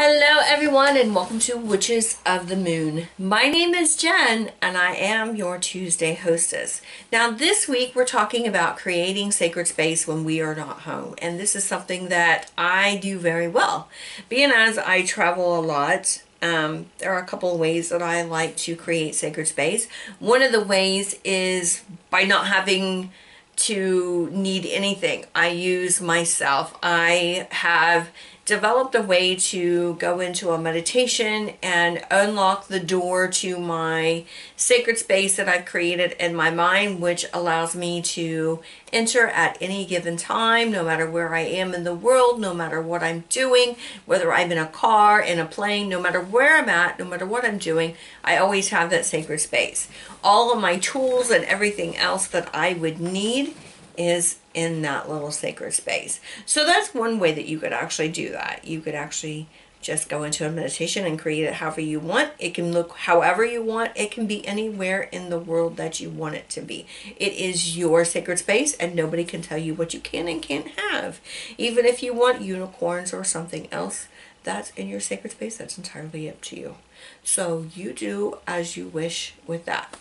Hello everyone and welcome to Witches of the Moon. My name is Jen and I am your Tuesday hostess. Now this week we're talking about creating sacred space when we are not home, and this is something that I do very well. Being as I travel a lot, there are a couple of ways that I like to create sacred space. One of the ways is by not having to need anything. I use myself. I have developed a way to go into a meditation and unlock the door to my sacred space that I've created in my mind, which allows me to enter at any given time, no matter where I am in the world, no matter what I'm doing, whether I'm in a car, in a plane, no matter where I'm at, no matter what I'm doing, I always have that sacred space. All of my tools and everything else that I would need is in that little sacred space. So that's one way that you could actually do that. You could actually just go into a meditation and create it however you want. It can look however you want. It can be anywhere in the world that you want it to be. It is your sacred space and nobody can tell you what you can and can't have. Even if you want unicorns or something else that's in your sacred space, that's entirely up to you. So you do as you wish with that.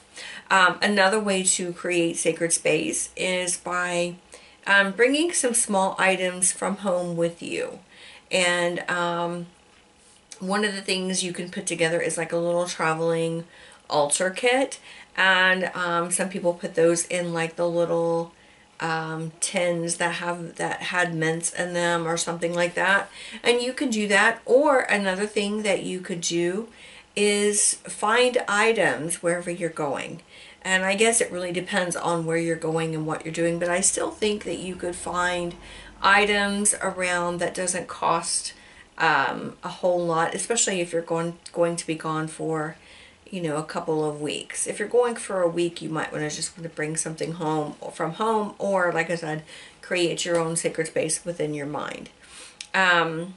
Another way to create sacred space is by bringing some small items from home with you. And one of the things you can put together is like a little traveling altar kit. And some people put those in like the little tins that had mints in them or something like that. And you can do that. Or another thing that you could do is find items wherever you're going. And I guess it really depends on where you're going and what you're doing, but I still think that you could find items around that doesn't cost a whole lot, especially if you're going to be gone for, you know, a couple of weeks. If you're going for a week, you might want to bring something home from home, or like I said, create your own sacred space within your mind. But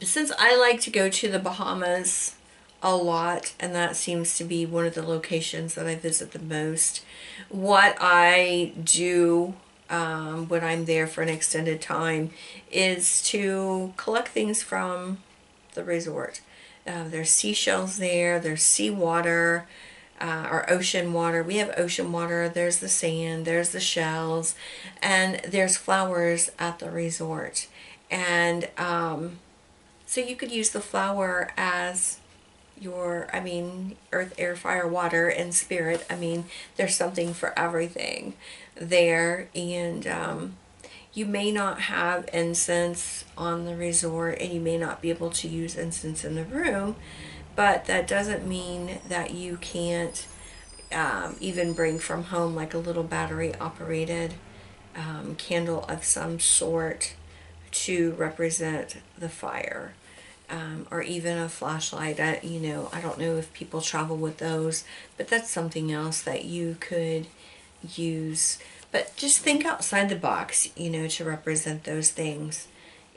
since I like to go to the Bahamas a lot, and that seems to be one of the locations that I visit the most, what I do when I'm there for an extended time is to collect things from the resort. There's seashells there, there's seawater, or ocean water. We have ocean water, there's the sand, there's the shells, and there's flowers at the resort. And so you could use the flower as your, earth, air, fire, water, and spirit. There's something for everything there. And you may not have incense on the resort, and you may not be able to use incense in the room, but that doesn't mean that you can't even bring from home like a little battery operated candle of some sort to represent the fire. Or even a flashlight. I don't know if people travel with those, but that's something else that you could use. But just think outside the box, to represent those things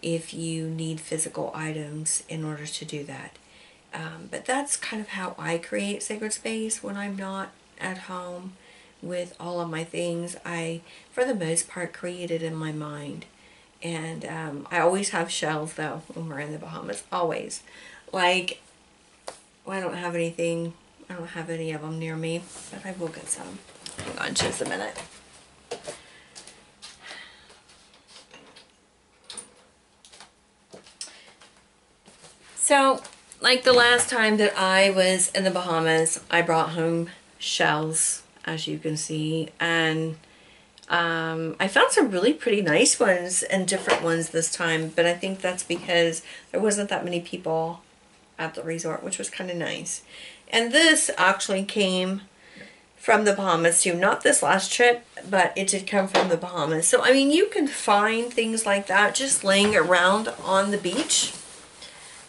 if you need physical items in order to do that. But that's kind of how I create sacred space when I'm not at home with all of my things. I, for the most part, create it in my mind. And I always have shells, though, when we're in the Bahamas. Always. Like, well, I don't have any of them near me, but I will get some. Hang on just a minute. So, like the last time that I was in the Bahamas, I brought home shells, as you can see, and I found some really pretty nice ones and different ones this time, but I think that's because there wasn't that many people at the resort, which was kind of nice. And this actually came from the Bahamas too. Not this last trip, but it did come from the Bahamas. So, you can find things like that just laying around on the beach,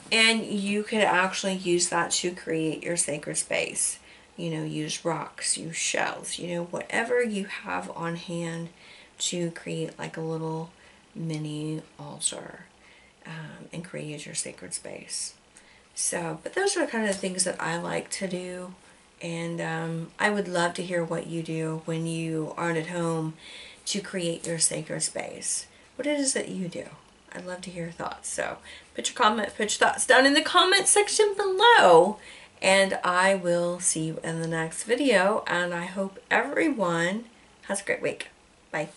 and you could actually use that to create your sacred space. Use rocks, use shells, whatever you have on hand to create like a little mini altar and create your sacred space. So, but those are kind of the things that I like to do. And I would love to hear what you do when you aren't at home to create your sacred space. What it is that you do. I'd love to hear your thoughts. So put your thoughts down in the comment section below, and I will see you in the next video, and I hope everyone has a great week. Bye.